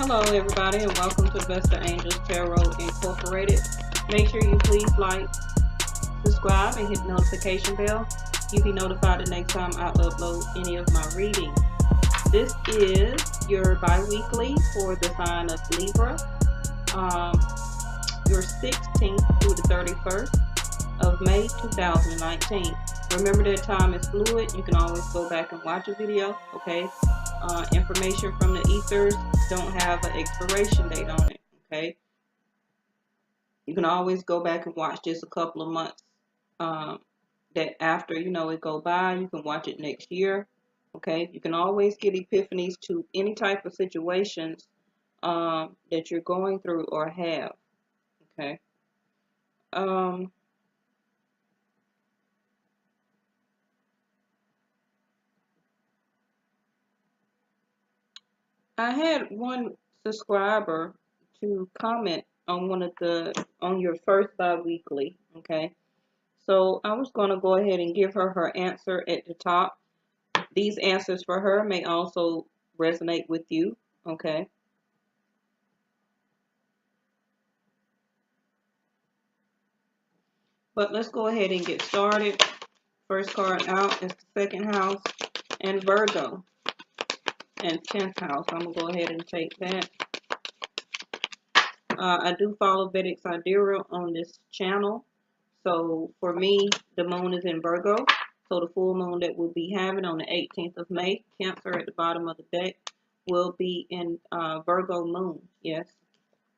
Hello everybody and welcome to Vesta Angels Tarot Incorporated. Make sure you please like, subscribe, and hit the notification bell. You'll be notified the next time I upload any of my readings. This is your bi-weekly for the sign of Libra, your 16th through the 31st of May 2019. Remember that time is fluid. You can always go back and watch a video, okay? Information from the ethers don't have an expiration date on it, okay? You can always go back and watch just a couple of months that after, it go by. You can watch it next year, okay? You can always get epiphanies to any type of situations that you're going through or have, okay? I had one subscriber to comment on on your first bi-weekly, okay? So I was going to go ahead and give her answer at the top. These answers for her may also resonate with you, okay? But let's go ahead and get started. First card out is the second house and Virgo and 10th house. I'm going to go ahead and take that. I do follow Vedic Sidereal on this channel. So for me, the moon is in Virgo. So the full moon that we'll be having on the 18th of May, Cancer at the bottom of the deck, will be in Virgo moon. Yes.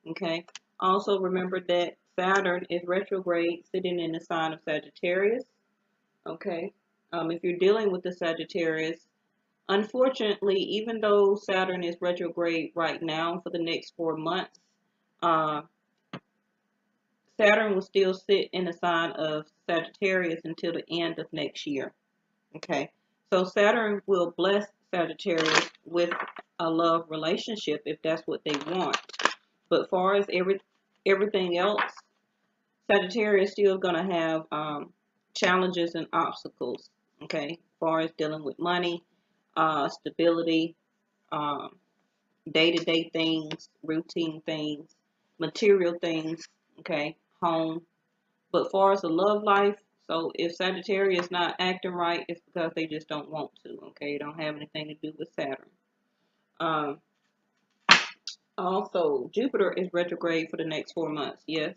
Okay. Also remember that Saturn is retrograde sitting in the sign of Sagittarius. Okay. If you're dealing with the Sagittarius, unfortunately, even though Saturn is retrograde right now for the next 4 months, Saturn will still sit in the sign of Sagittarius until the end of next year. Okay. So Saturn will bless Sagittarius with a love relationship if that's what they want. But far as everything else, Sagittarius is still going to have challenges and obstacles. Okay. As far as dealing with money, stability, day-to-day things, routine things, material things, okay, home. But far as the love life, so if Sagittarius is not acting right, it's because they just don't want to, okay? It don't have anything to do with Saturn. Also, Jupiter is retrograde for the next 4 months, yes.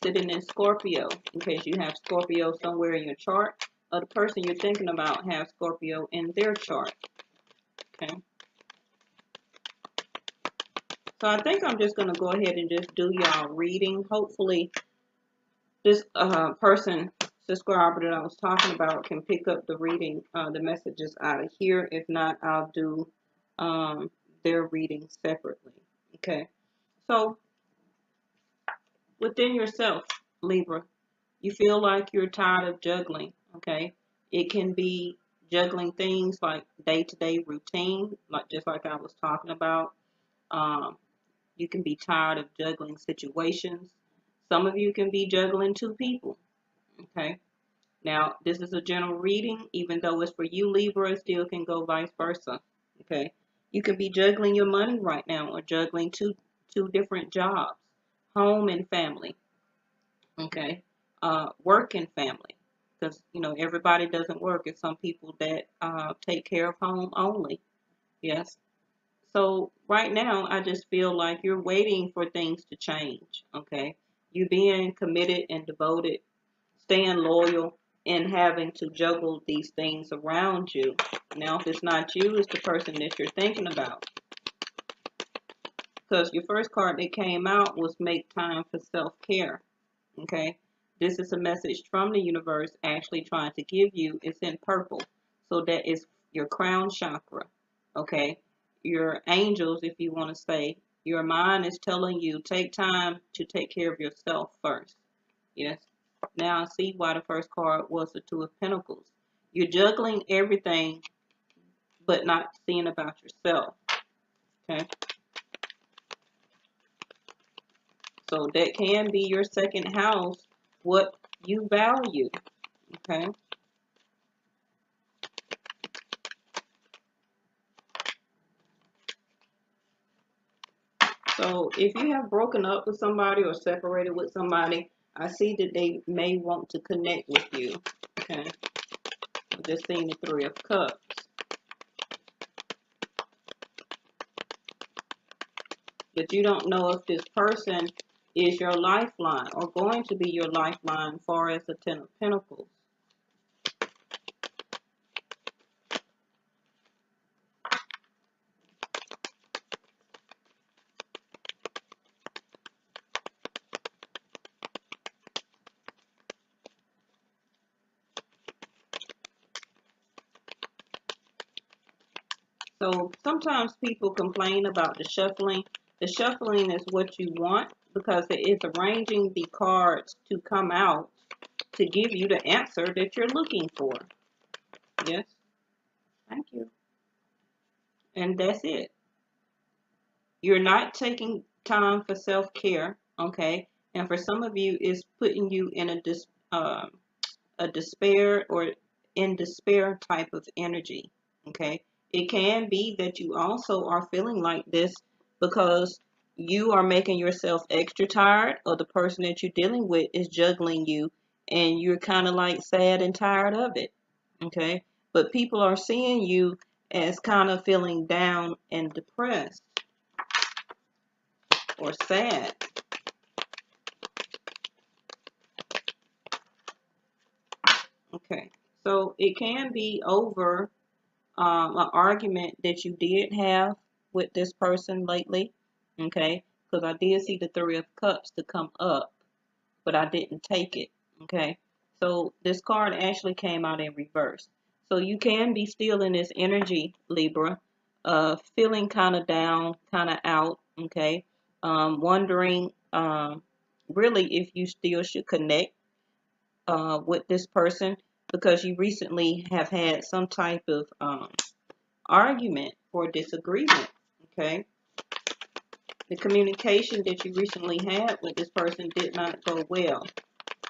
Sitting in Scorpio, in case you have Scorpio somewhere in your chart, or the person you're thinking about has Scorpio in their chart, okay? So I think I'm just going to go ahead and just do y'all reading. Hopefully this subscriber that I was talking about can pick up the reading, the messages out of here. If not, I'll do their reading separately. Okay. So within yourself, Libra, you feel like you're tired of juggling. Okay. It can be juggling things like day-to-day routine, just like I was talking about. You can be tired of juggling situations. Some of you can be juggling 2 people. Okay. Now, this is a general reading. Even though it's for you, Libra, it still can go vice versa. Okay. You could be juggling your money right now or juggling two different jobs, home and family. Okay. Work and family. Because, everybody doesn't work. It's some people that take care of home only. Yes. So right now, I just feel like you're waiting for things to change, okay? You being committed and devoted, staying loyal, and having to juggle these things around you. Now, if it's not you, it's the person that you're thinking about. Because your first card that came out was make time for self-care, okay? This is a message from the universe actually trying to give you. It's in purple. So that is your crown chakra, okay? Your angels, if you want to say, your mind is telling you take time to take care of yourself first. Yes. Now I see why the first card was the 2 of Pentacles. You're juggling everything, but not seeing about yourself. Okay. So that can be your second house, what you value. Okay. So if you have broken up with somebody or separated with somebody, I see that they may want to connect with you. Okay. I'm just seeing the Three of Cups. But you don't know if this person is your lifeline or going to be your lifeline as far as the Ten of Pentacles. So sometimes people complain about the shuffling. The shuffling is what you want because it is arranging the cards to come out to give you the answer that you're looking for. Yes. Thank you. And that's it. You're not taking time for self-care, okay? And for some of you, it's putting you in a despair or in despair type of energy, okay? It can be that you also are feeling like this because you are making yourself extra tired, or the person that you're dealing with is juggling you and you're kind of like sad and tired of it, okay? But people are seeing you as kind of feeling down and depressed or sad. Okay, so it can be over an argument that you did have with this person lately. Okay, because I did see the Three of Cups to come up, but I didn't take it. Okay, so this card actually came out in reverse. So you can be still in this energy, Libra, feeling kind of down, kind of out. Okay, wondering really if you still should connect with this person because you recently have had some type of argument or disagreement. Okay, the communication that you recently had with this person did not go well,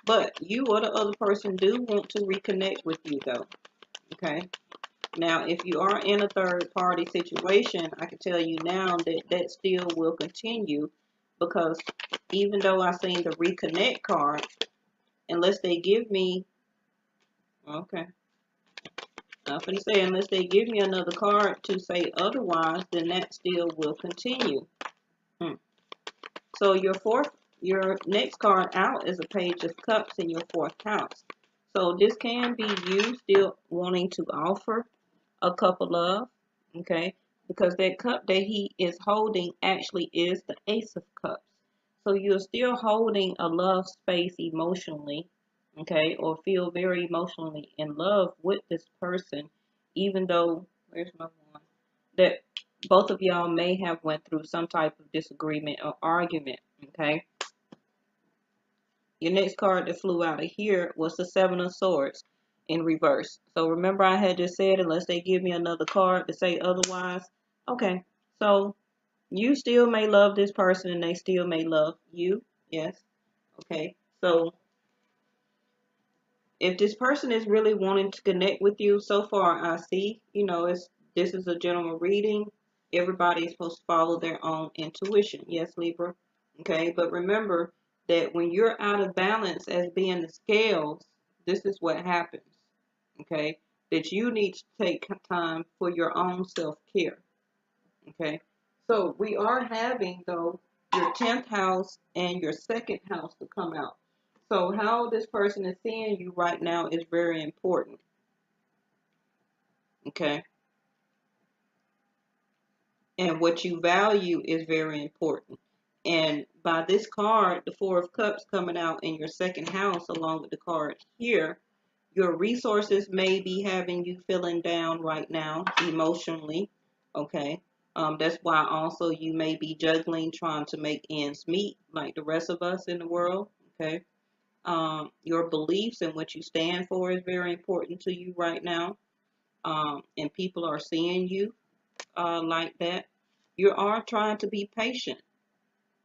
but you or the other person do want to reconnect with you though. Okay, now if you are in a third party situation, I can tell you now that that still will continue, because even though I seen the reconnect card, unless they give me, okay, I'm going to say unless they give me another card to say otherwise, then that still will continue. So your next card out is a Page of Cups in your fourth house. So this can be you still wanting to offer a couple of love, okay? Because that cup that he is holding actually is the Ace of Cups. So you're still holding a love space emotionally, okay? Or feel very emotionally in love with this person, even though, where's my one? That both of y'all may have went through some type of disagreement or argument, okay? Your next card that flew out of here was the Seven of Swords in reverse. So remember I had just said unless they give me another card to say otherwise. Okay, so you still may love this person and they still may love you. Yes. Okay, so if this person is really wanting to connect with you, so far I see, this is a general reading. Everybody is supposed to follow their own intuition. Yes, Libra. Okay, but remember that when you're out of balance as being the scales, this is what happens. Okay, that you need to take time for your own self-care. Okay, so we are having, though, your 10th house and your second house to come out. So how this person is seeing you right now is very important. Okay, and what you value is very important. And by this card, the Four of Cups coming out in your second house, along with the card here, your resources may be having you feeling down right now emotionally. Okay. That's why also you may be juggling, trying to make ends meet like the rest of us in the world. Okay. Your beliefs and what you stand for is very important to you right now. And people are seeing you like that. You are trying to be patient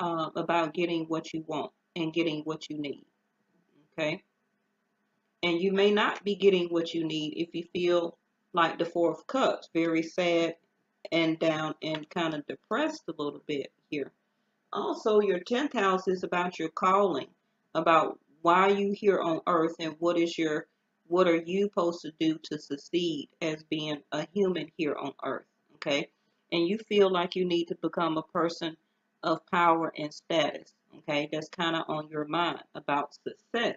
about getting what you want and getting what you need. Okay. And you may not be getting what you need if you feel like the Four of Cups, very sad and down and kind of depressed a little bit here. Also, your 10th house is about your calling, about why you here on earth and what are you supposed to do to succeed as being a human here on earth, okay? And you feel like you need to become a person of power and status, okay? That's kind of on your mind about success.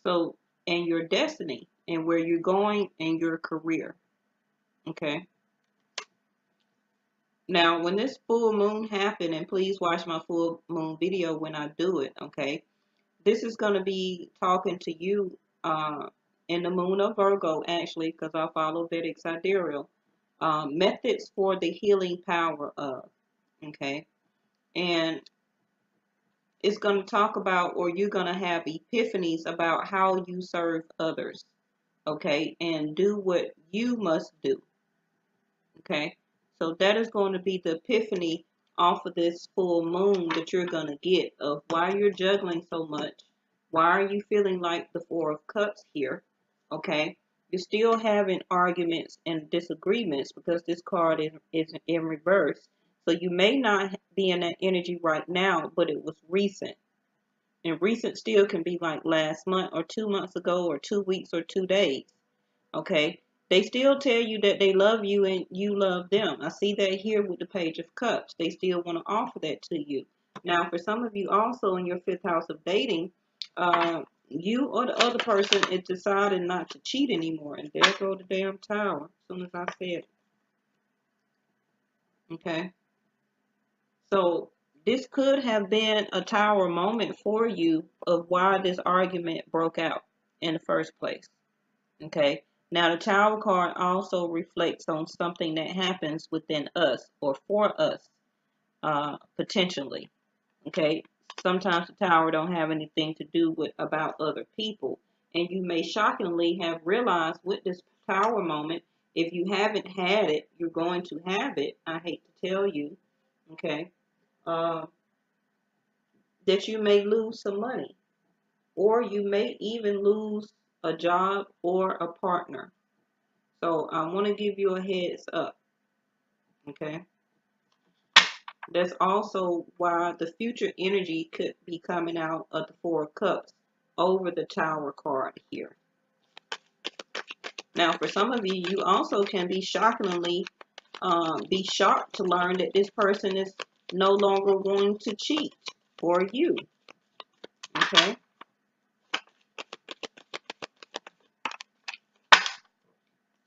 So, and your destiny and where you're going and your career, okay? Now, when this full moon happened, and please watch my full moon video when I do it, okay? This is going to be talking to you in the moon of Virgo, actually, because I follow Vedic Sidereal. Methods for the healing power of, okay? And it's going to talk about, or you're going to have epiphanies about how you serve others, okay? And do what you must do, okay? So that is going to be the epiphany off of this full moon that you're going to get of why you're juggling so much. Why are you feeling like the Four of Cups here? Okay. You're still having arguments and disagreements because this card is in reverse. So you may not be in that energy right now, but it was recent. And recent still can be like last month or 2 months ago or 2 weeks or 2 days. Okay, they still tell you that they love you and you love them. I see that here with the Page of Cups. They still want to offer that to you. Now, for some of you also in your 5th house of dating, you or the other person is deciding not to cheat anymore. And there go the damn tower as soon as I said it. Okay, so this could have been a tower moment for you of why this argument broke out in the first place. Okay. Now, the Tower card also reflects on something that happens within us or for us, potentially. Okay. Sometimes the Tower don't have anything to do with about other people. And you may shockingly have realized with this Tower moment, if you haven't had it, you're going to have it. I hate to tell you. Okay. Uh, that you may lose some money. Or you may even lose a job or a partner. So I want to give you a heads up, okay? That's also why the future energy could be coming out of the Four of Cups over the Tower card here. Now, for some of you, you also can be shockingly be shocked to learn that this person is no longer going to cheat for you, okay?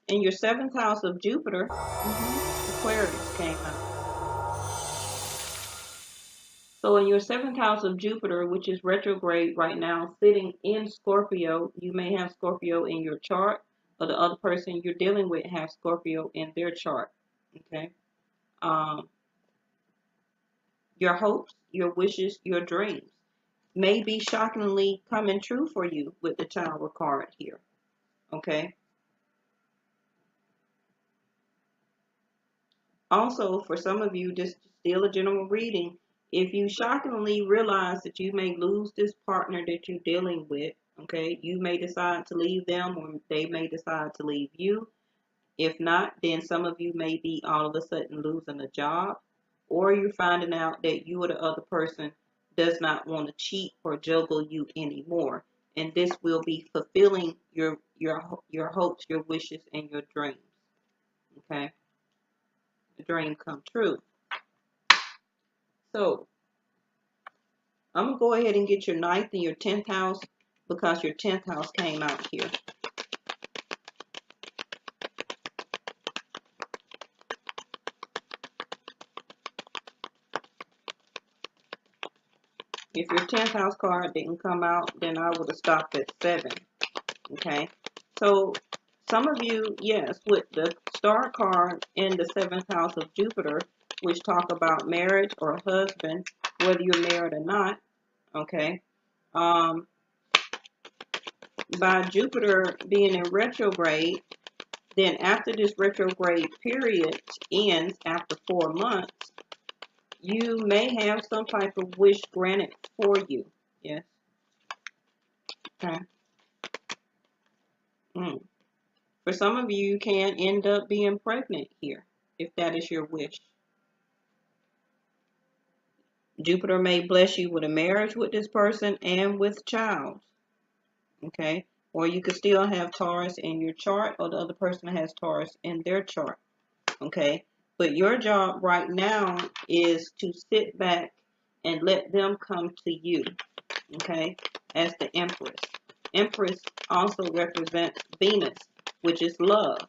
In your 7th house of Jupiter, Aquarius came out. So in your 7th house of Jupiter, which is retrograde right now, sitting in Scorpio, you may have Scorpio in your chart, or the other person you're dealing with has Scorpio in their chart. Okay. Your hopes, your wishes, your dreams may be shockingly coming true for you with the Tower card here. Okay. Also, for some of you, just still a general reading, if you shockingly realize that you may lose this partner that you're dealing with, okay, you may decide to leave them or they may decide to leave you. If not, then some of you may be all of a sudden losing a job, or you're finding out that you or the other person does not want to cheat or juggle you anymore. And this will be fulfilling your hopes, your wishes, and your dreams. Okay? The dream come true. So I'm going to go ahead and get your 9th and your 10th house because your 10th house came out here. If your 10th house card didn't come out, then I would have stopped at 7. Okay. So some of you, yes, with the star card in the 7th house of Jupiter, which talk about marriage or husband, whether you're married or not. Okay. By Jupiter being in retrograde, then after this retrograde period ends after 4 months, you may have some type of wish granted for you. Yes. Okay. For some of you, you can end up being pregnant here, if that is your wish. Jupiter may bless you with a marriage with this person and with child. Okay. Or you could still have Taurus in your chart, or the other person has Taurus in their chart. Okay. But your job right now is to sit back and let them come to you. Okay. As the Empress. Empress also represents Venus, which is love.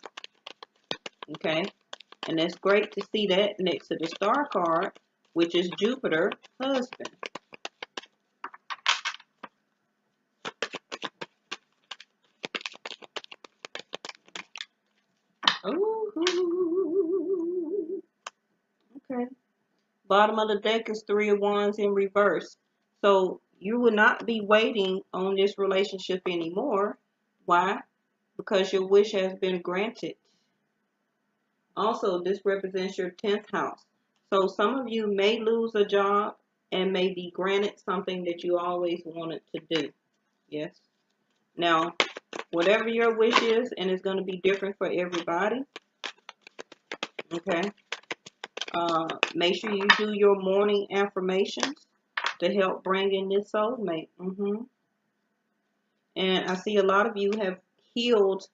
Okay. And it's great to see that next to the star card, which is Jupiter, husband. Ooh. Okay. Bottom of the deck is 3 of Wands in reverse. So you will not be waiting on this relationship anymore. Why? Because your wish has been granted. Also, this represents your 10th house. So some of you may lose a job and may be granted something that you always wanted to do. Yes. Now, whatever your wish is, and it's going to be different for everybody. Okay. Make sure you do your morning affirmations to help bring in this soulmate. And I see a lot of you have healed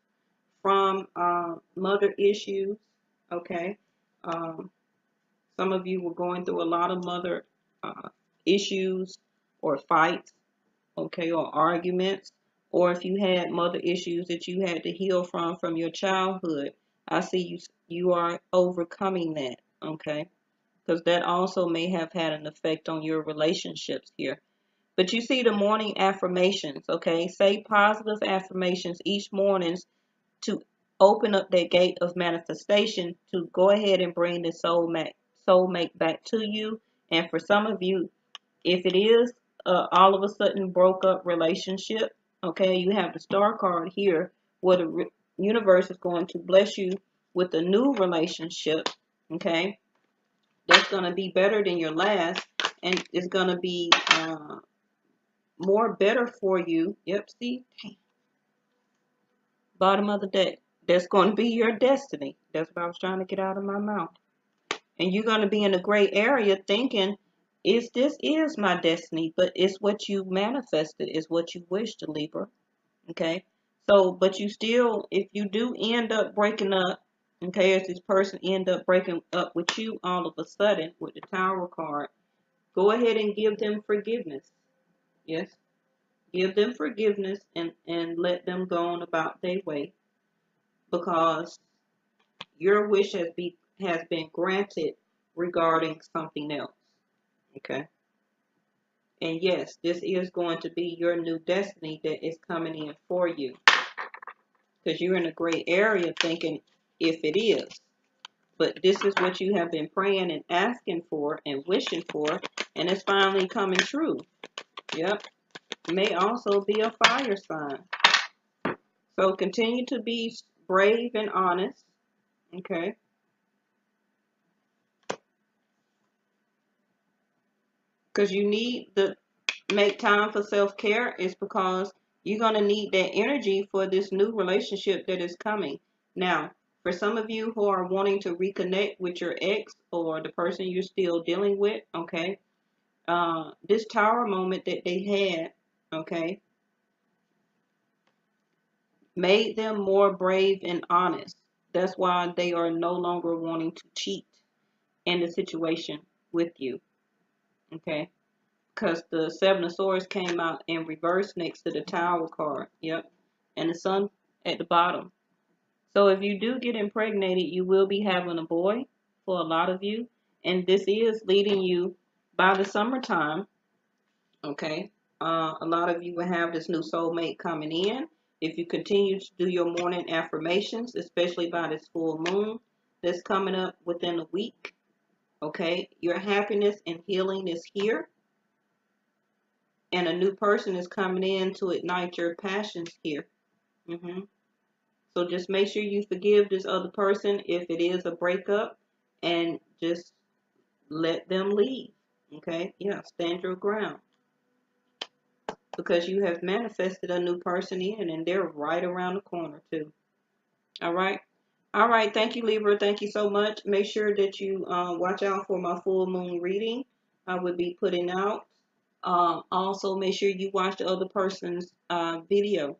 from mother issues. Okay. Some of you were going through a lot of mother issues or fights, okay, or arguments. Or if you had mother issues that you had to heal from your childhood, I see you are overcoming that, okay? Because that also may have had an effect on your relationships here. But you see the morning affirmations, okay? Say positive affirmations each morning to open up that gate of manifestation to go ahead and bring the soulmate back to you. And for some of you, if it is all of a sudden broke up relationship, okay, you have the star card here where the universe is going to bless you with a new relationship, okay, that's going to be better than your last, and it's going to be more better for you. Yep, see, bottom of the deck. That's going to be your destiny. That's what I was trying to get out of my mouth. And you're going to be in a gray area thinking, this is my destiny, but it's what you manifested, is what you wish to, Libra. Okay. So, but you still, if you do end up breaking up, okay, if this person end up breaking up with you all of a sudden with the Tower card, go ahead and give them forgiveness. Yes. Give them forgiveness and let them go on about their way, because your wish has been granted regarding something else. Okay. And yes, this is going to be your new destiny that is coming in for you. Because you're in a gray area thinking if it is. But this is what you have been praying and asking for and wishing for. And it's finally coming true. Yep. May also be a fire sign. So continue to be brave and honest. Okay. Because you need to make time for self-care, is because you're going to need that energy for this new relationship that is coming. Now, for some of you who are wanting to reconnect with your ex or the person you're still dealing with, okay, this Tower moment that they had, okay, made them more brave and honest. That's why they are no longer wanting to cheat in the situation with you, okay? Because the Seven of Swords came out in reverse next to the Tower card. Yep. And the Sun at the bottom. So if you do get impregnated, you will be having a boy for a lot of you. And this is leading you by the summertime. Okay. A lot of you will have this new soulmate coming in. If you continue to do your morning affirmations, especially by this full moon that's coming up within a week. Okay. Your happiness and healing is here. And a new person is coming in to ignite your passions here. So just make sure you forgive this other person if it is a breakup, and just let them leave. Okay? Yeah, stand your ground. Because you have manifested a new person in, and they're right around the corner too. All right? All right. Thank you, Libra. Thank you so much. Make sure that you watch out for my full moon reading I would be putting out. Also, make sure you watch the other person's video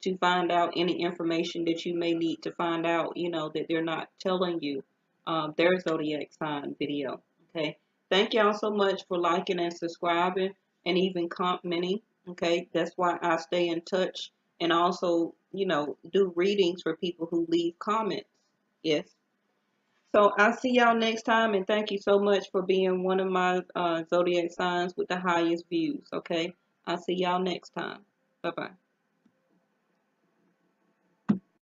to find out any information that you may need to find out, that they're not telling you, their zodiac sign video. Okay. Thank y'all so much for liking and subscribing and even commenting. Okay. That's why I stay in touch and also, do readings for people who leave comments. Yes. So I'll see y'all next time, and thank you so much for being one of my zodiac signs with the highest views. Okay. I'll see y'all next time. Bye bye.